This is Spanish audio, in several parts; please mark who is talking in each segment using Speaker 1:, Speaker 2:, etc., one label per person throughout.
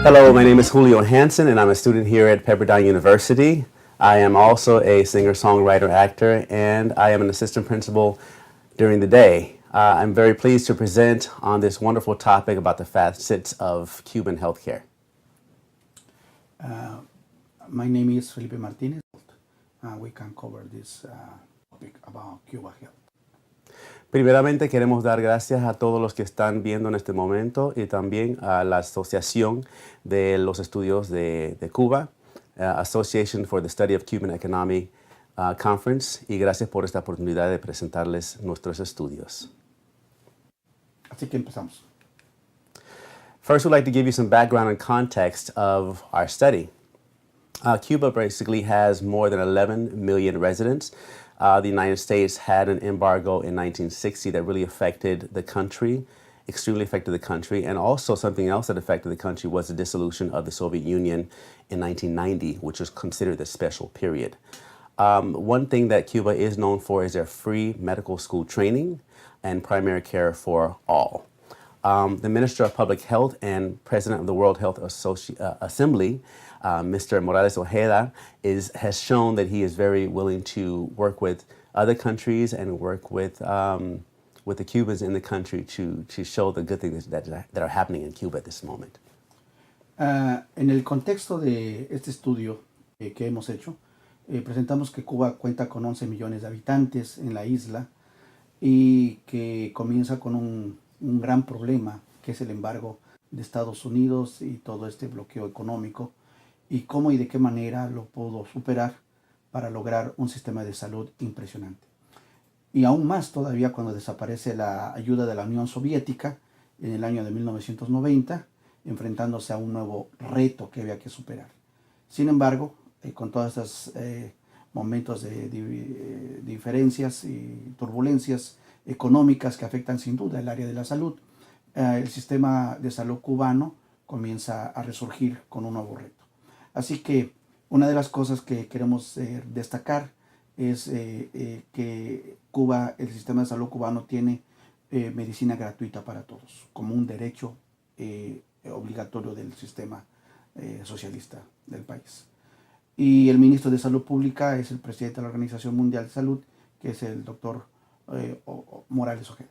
Speaker 1: Hello, my name is Julio Hansen, and I'm a student here at Pepperdine University. I am also a singer-songwriter, actor, and I am an assistant principal during the day. I'm very pleased to present on this wonderful topic about the facets of Cuban healthcare.
Speaker 2: Uh, my name is Felipe Martinez. We can cover this topic about Cuba health.
Speaker 1: Primeramente queremos dar gracias a todos los que están viendo en este momento y también a la Asociación de los Estudios de Cuba, Association for the Study of Cuban Economy Conference, y gracias por esta oportunidad de presentarles nuestros estudios.
Speaker 2: Así que empezamos.
Speaker 1: First, we'd like to give you some background and context of our study. Cuba basically has more than 11 million residents. The United States had an embargo in 1960 that really affected the country, extremely affected the country, and also something else that affected the country was the dissolution of the Soviet Union in 1990, which was considered a special period. One thing that Cuba is known for is their free medical school training and primary care for all. The Minister of Public Health and President of the World Health Assembly, Mr. Morales Ojeda, has shown that he is very willing to work with other countries and work with the Cubans in the country to show the good things that are happening in Cuba at this moment.
Speaker 2: En el contexto de este estudio que hemos hecho, presentamos que Cuba cuenta con 11 millones de habitantes en la isla y que comienza con un gran problema, que es el embargo de Estados Unidos y todo este bloqueo económico, y cómo y de qué manera lo pudo superar para lograr un sistema de salud impresionante. Y aún más todavía cuando desaparece la ayuda de la Unión Soviética en el año de 1990, enfrentándose a un nuevo reto que había que superar. Sin embargo, con todos estos momentos de diferencias y turbulencias económicas que afectan sin duda el área de la salud, el sistema de salud cubano comienza a resurgir con un nuevo reto. Así que una de las cosas que queremos destacar es que Cuba, el sistema de salud cubano tiene medicina gratuita para todos, como un derecho obligatorio del sistema socialista del país. Y el ministro de Salud Pública es el presidente de la Organización Mundial de Salud, que es el doctor Morales Ojeda.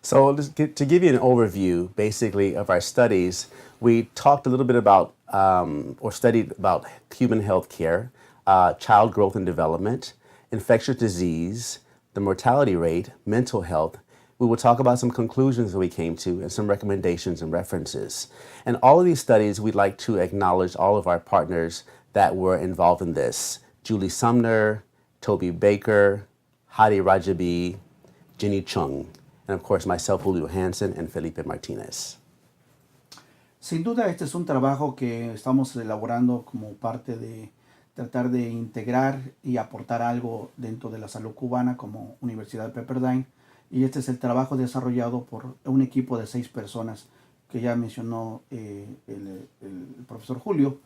Speaker 1: So to give you an overview, basically, of our studies, we talked a little bit about, or studied about Cuban healthcare, child growth and development, infectious disease, the mortality rate, mental health. We will talk about some conclusions that we came to and some recommendations and references. And all of these studies, we'd like to acknowledge all of our partners that were involved in this. Julie Sumner, Toby Baker, Hadi Rajabi, Jenny Chung, and of course myself, Julio Hansen, and Felipe Martinez.
Speaker 2: Sin duda este es un trabajo que estamos elaborando como parte de tratar de integrar y aportar algo dentro de la salud cubana como Universidad de Pepperdine, y este es el trabajo desarrollado por un equipo de 6 personas que ya mencionó el profesor Julio,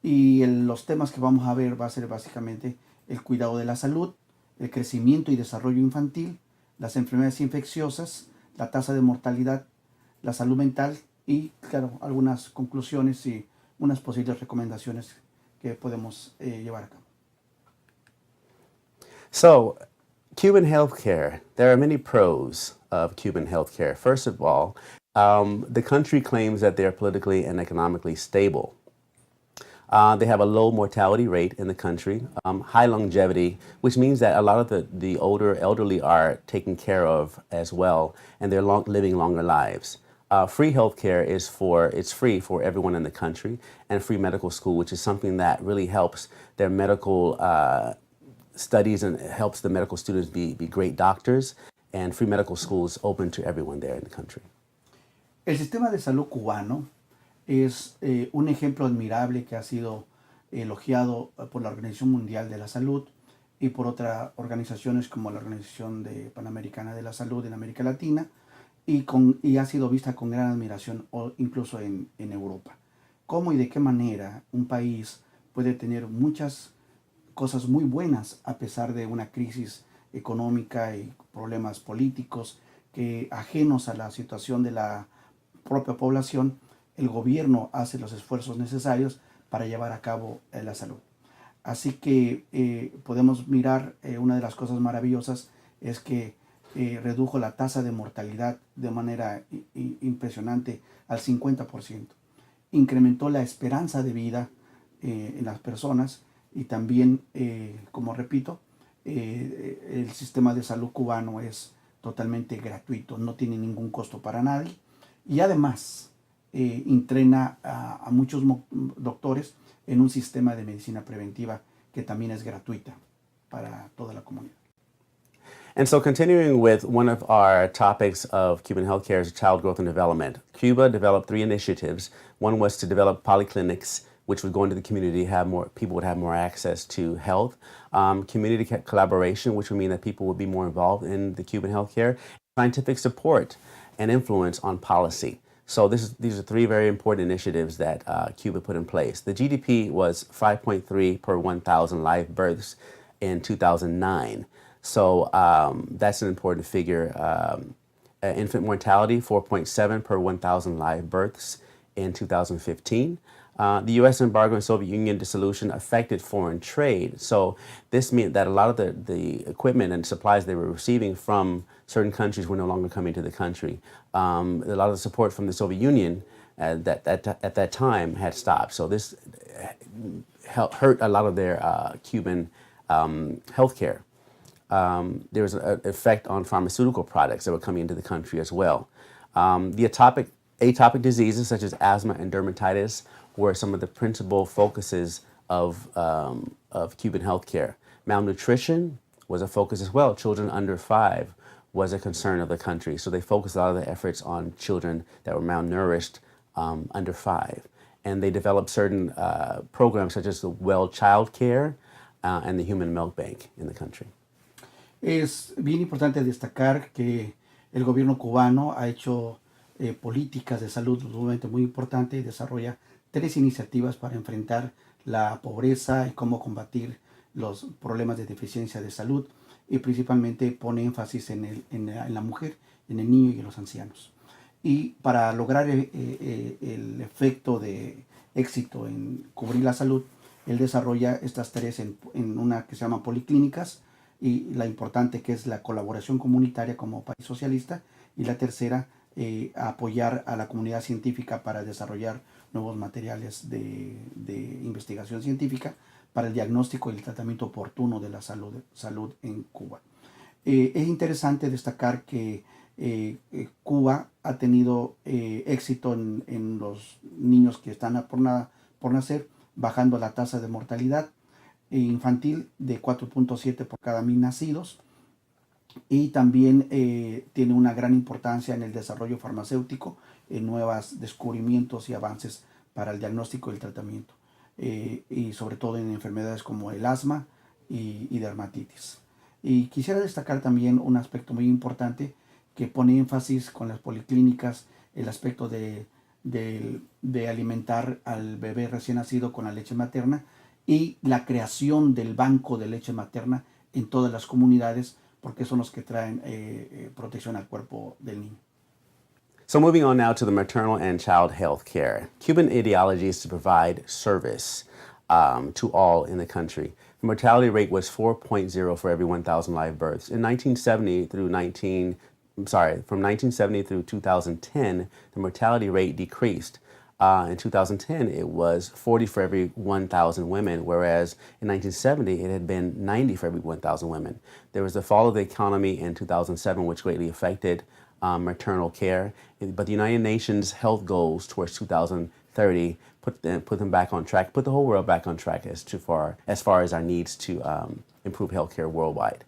Speaker 2: y los temas que vamos a ver va a ser básicamente el cuidado de la salud, el crecimiento y desarrollo infantil, las enfermedades infecciosas, la tasa de mortalidad, la salud mental y, claro, algunas conclusiones y unas posibles recomendaciones que podemos llevar a cabo.
Speaker 1: So, Cuban healthcare, there are many pros of Cuban healthcare. First of all, the country claims that they're politically and economically stable. They have a low mortality rate in the country, high longevity, which means that a lot of the older elderly are taken care of as well, and they're living longer lives. Free healthcare it's free for everyone in the country, and free medical school, which is something that really helps their medical studies and helps the medical students be great doctors, and free medical schools open to everyone there in the country.
Speaker 2: El sistema de salud cubano es un ejemplo admirable que ha sido elogiado por la Organización Mundial de la Salud y por otras organizaciones como la Organización Panamericana de la Salud en América Latina, y ha sido vista con gran admiración incluso en Europa. ¿Cómo y de qué manera un país puede tener muchas cosas muy buenas a pesar de una crisis económica y problemas políticos que ajenos a la situación de la propia población, el gobierno hace los esfuerzos necesarios para llevar a cabo la salud. Así que podemos mirar, una de las cosas maravillosas es que redujo la tasa de mortalidad de manera impresionante al 50%. Incrementó la esperanza de vida en las personas y también, como repito, el sistema de salud cubano es totalmente gratuito, no tiene ningún costo para nadie y además entrena a muchos doctores en un sistema de medicina preventiva que también es gratuita para toda la comunidad.
Speaker 1: And so, continuing with one of our topics of Cuban healthcare is child growth and development. Cuba developed 3 initiatives. One was to develop polyclinics, which would go into the community, have more people would have more access to health. Community collaboration, which would mean that people would be more involved in the Cuban healthcare. Scientific support and influence on policy. So these are 3 very important initiatives that Cuba put in place. The GDP was 5.3 per 1,000 live births in 2009. So that's an important figure. Infant mortality, 4.7 per 1,000 live births in 2015. The U.S. embargo and Soviet Union dissolution affected foreign trade. So this meant that a lot of the equipment and supplies they were receiving from certain countries were no longer coming to the country. A lot of the support from the Soviet Union at that time had stopped. So this hurt a lot of their Cuban healthcare. There was an effect on pharmaceutical products that were coming into the country as well. The atopic diseases such as asthma and dermatitis were some of the principal focuses of Cuban healthcare. Malnutrition was a focus as well. Children under 5 was a concern of the country. So they focused a lot of their efforts on children that were malnourished under 5. And they developed certain programs such as the Well Child Care and the Human Milk Bank in the country.
Speaker 2: Es bien importante destacar que el gobierno cubano ha hecho políticas de salud sumamente muy importantes y desarrolla 3 iniciativas para enfrentar la pobreza y cómo combatir los problemas de deficiencia de salud y principalmente pone énfasis en la mujer, en el niño y en los ancianos. Y para lograr el efecto de éxito en cubrir la salud, él desarrolla estas 3 en una que se llama policlínicas, y la importante que es la colaboración comunitaria como país socialista, y la tercera, apoyar a la comunidad científica para desarrollar nuevos materiales de investigación científica para el diagnóstico y el tratamiento oportuno de la salud en Cuba. Es interesante destacar que Cuba ha tenido éxito en los niños que están por nacer, bajando la tasa de mortalidad infantil de 4.7 por cada 1,000 nacidos, y también tiene una gran importancia en el desarrollo farmacéutico, en nuevos descubrimientos y avances para el diagnóstico y el tratamiento, y sobre todo en enfermedades como el asma y dermatitis. Y quisiera destacar también un aspecto muy importante que pone énfasis con las policlínicas, el aspecto de alimentar al bebé recién nacido con la leche materna, y la creación del banco de leche materna en todas las comunidades, porque son los que traen protección al cuerpo del niño.
Speaker 1: So moving on now to the maternal and child health care. Cuban ideology is to provide service to all in the country. The mortality rate was 4.0 for every 1,000 live births. From 1970 through 2010, the mortality rate decreased. In 2010, it was 40 for every 1,000 women, whereas in 1970, it had been 90 for every 1,000 women. There was the fall of the economy in 2007, which greatly affected maternal care. But the United Nations health goals towards 2030 put them back on track, put the whole world back on track as far as our needs to improve healthcare worldwide.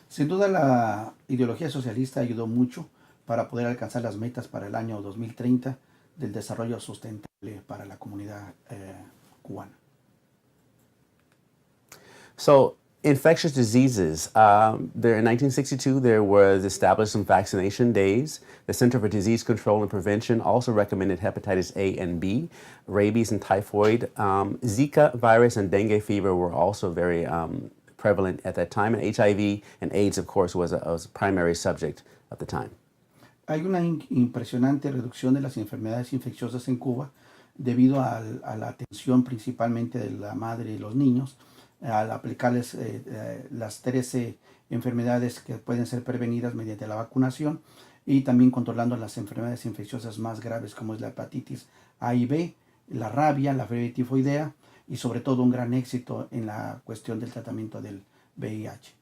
Speaker 2: Sin duda la ideología socialista ayudó mucho para poder alcanzar las metas para el año 2030 del desarrollo sustentable para la comunidad cubana.
Speaker 1: So, infectious diseases. There in 1962, there was established some vaccination days. The Center for Disease Control and Prevention also recommended hepatitis A and B, rabies and typhoid. Zika virus and dengue fever were also very prevalent at that time, and HIV and AIDS, of course, was a primary subject at the time.
Speaker 2: Hay una impresionante reducción de las enfermedades infecciosas en Cuba debido a la atención principalmente de la madre y los niños, al aplicarles las 13 enfermedades que pueden ser prevenidas mediante la vacunación y también controlando las enfermedades infecciosas más graves como es la hepatitis A y B, la rabia, la fiebre tifoidea y sobre todo un gran éxito en la cuestión del tratamiento del VIH.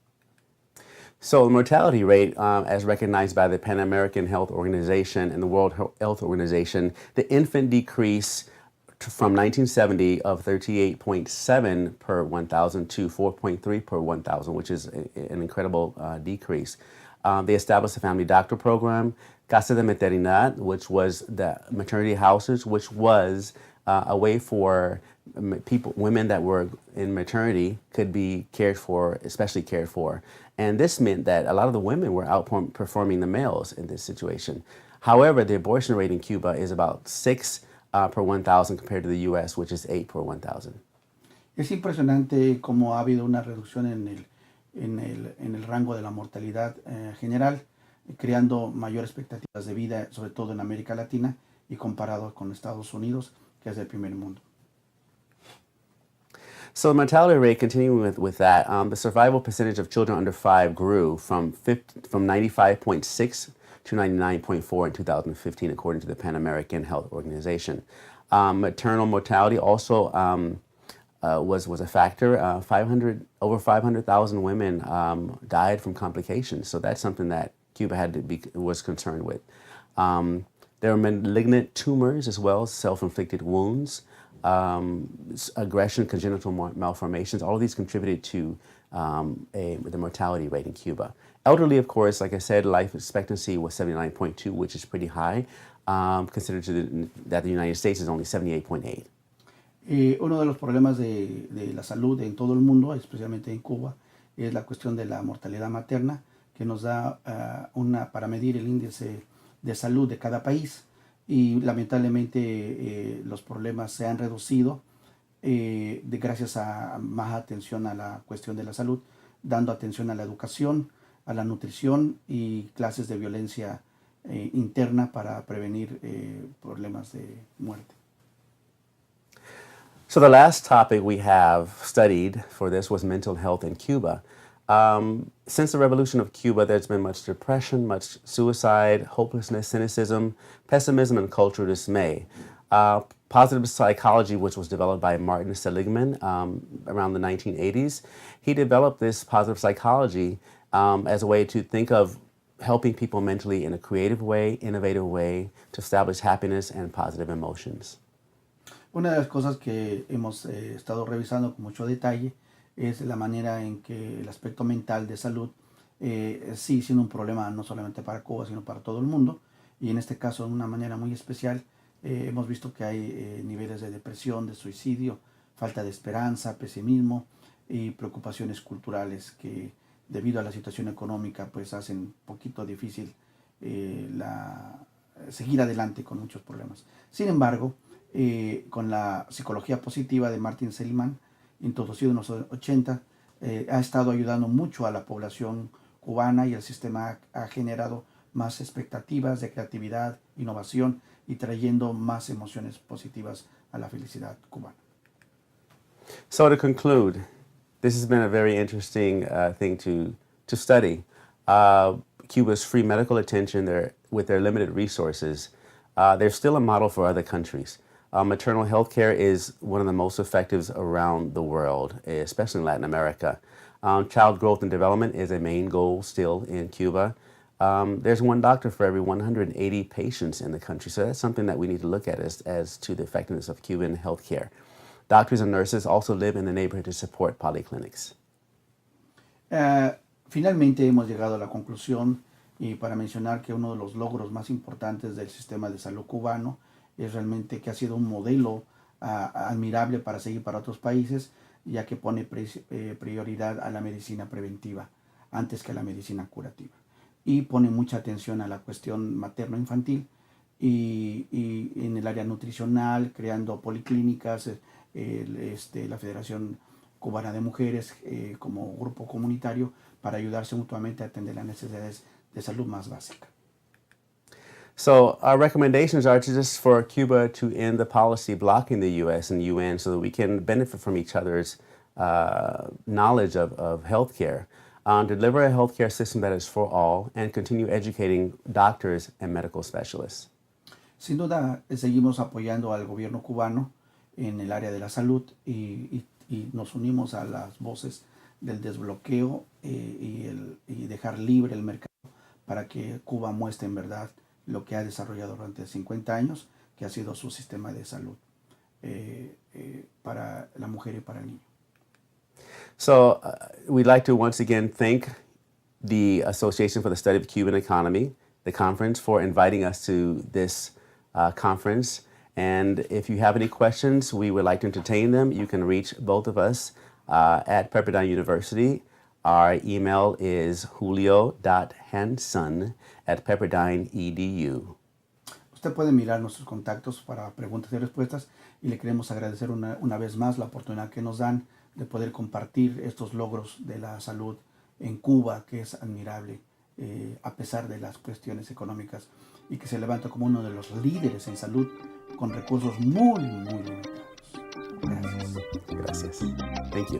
Speaker 1: So, the mortality rate, as recognized by the Pan American Health Organization and the World Health Organization, the infant decrease from 1970 of 38.7 per 1,000 to 4.3 per 1,000, which is an incredible decrease. They established a family doctor program, Casa de Maternidad, which was the maternity houses, which was a way for people, women that were in maternity could be cared for, especially cared for. And this meant that a lot of the women were outperforming the males in this situation. However, the abortion rate in Cuba is about 6 per 1,000 compared to the U.S., which is 8 per 1,000.
Speaker 2: Es impresionante cómo ha habido una reducción en el rango de la mortalidad general, creando mayor expectativas de vida, sobre todo en América Latina y comparado con Estados Unidos, que es el primer mundo.
Speaker 1: So the mortality rate, continuing with that, the survival percentage of children under 5 grew from 95.6 to 99.4 in 2015, according to the Pan American Health Organization. Maternal mortality also was a factor. Over 500,000 women died from complications. So that's something that Cuba was concerned with. There were malignant tumors as well, self-inflicted wounds, aggression, congenital malformations. All of these contributed to the mortality rate in Cuba. Elderly, of course, like I said, life expectancy was 79.2, which is pretty high, considered that the United States is only 78.8.
Speaker 2: Uno de los problemas de la salud en todo el mundo, especialmente en Cuba, es la cuestión de la mortalidad materna, que nos da para medir el índice de salud de cada país. Y lamentablemente los problemas se han reducido gracias a más atención a la cuestión de la salud, dando atención a la educación, a la nutrición y clases de violencia interna para prevenir problemas de muerte.
Speaker 1: So the last topic we have studied for this was mental health in Cuba. Since the revolution of Cuba, there's been much depression, much suicide, hopelessness, cynicism, pessimism, and cultural dismay. Positive psychology, which was developed by Martin Seligman around the 1980s, he developed this positive psychology as a way to think of helping people mentally in a creative way, innovative way, to establish happiness and positive emotions.
Speaker 2: Una de las cosas que hemos estado revisando con mucho detalle es la manera en que el aspecto mental de salud sigue siendo un problema no solamente para Cuba, sino para todo el mundo. Y en este caso, de una manera muy especial, hemos visto que hay niveles de depresión, de suicidio, falta de esperanza, pesimismo y preocupaciones culturales que debido a la situación económica pues hacen un poquito difícil seguir adelante con muchos problemas. Sin embargo, con la psicología positiva de Martin Seligman, introducido en los 80, ha estado ayudando mucho a la población cubana y el sistema ha generado más expectativas de creatividad, innovación y trayendo más emociones positivas a la felicidad cubana.
Speaker 1: So to conclude, this has been a very interesting thing to study. Cuba's free medical attention with their limited resources, they're still a model for other countries. Maternal health care is one of the most effective around the world, especially in Latin America. Child growth and development is a main goal still in Cuba. There's one doctor for every 180 patients in the country, so that's something that we need to look at as to the effectiveness of Cuban health care. Doctors and nurses also live in the neighborhood to support polyclinics.
Speaker 2: Finalmente hemos llegado a la conclusión y para mencionar que uno de los logros más importantes del sistema de salud cubano es realmente que ha sido un modelo admirable para seguir para otros países, ya que pone prioridad a la medicina preventiva antes que a la medicina curativa. Y pone mucha atención a la cuestión materno-infantil y en el área nutricional, creando policlínicas, la Federación Cubana de Mujeres como grupo comunitario para ayudarse mutuamente a atender las necesidades de salud más básicas.
Speaker 1: So our recommendations are to just for Cuba to end the policy blocking the U.S. and UN so that we can benefit from each other's knowledge of healthcare, deliver a healthcare system that is for all, and continue educating doctors and medical specialists.
Speaker 2: Sin duda, seguimos apoyando al gobierno cubano en el área de la salud y nos unimos a las voces del desbloqueo y dejar libre el mercado para que Cuba muestre en verdad lo que ha desarrollado durante 50 años, que ha sido su sistema de salud para la mujer y para el niño.
Speaker 1: So we'd like to once again thank the Association for the Study of Cuban Economy, the conference, for inviting us to this conference. And if you have any questions, we would like to entertain them. You can reach both of us at Pepperdine University. Our email is julio.hanson@pepperdine.edu.
Speaker 2: Usted puede mirar nuestros contactos para preguntas y respuestas y le queremos agradecer una vez más la oportunidad que nos dan de poder compartir estos logros de la salud en Cuba, que es admirable a pesar de las cuestiones económicas y que se levanta como uno de los líderes en salud con recursos muy, muy limitados. Gracias.
Speaker 1: Gracias. Thank you.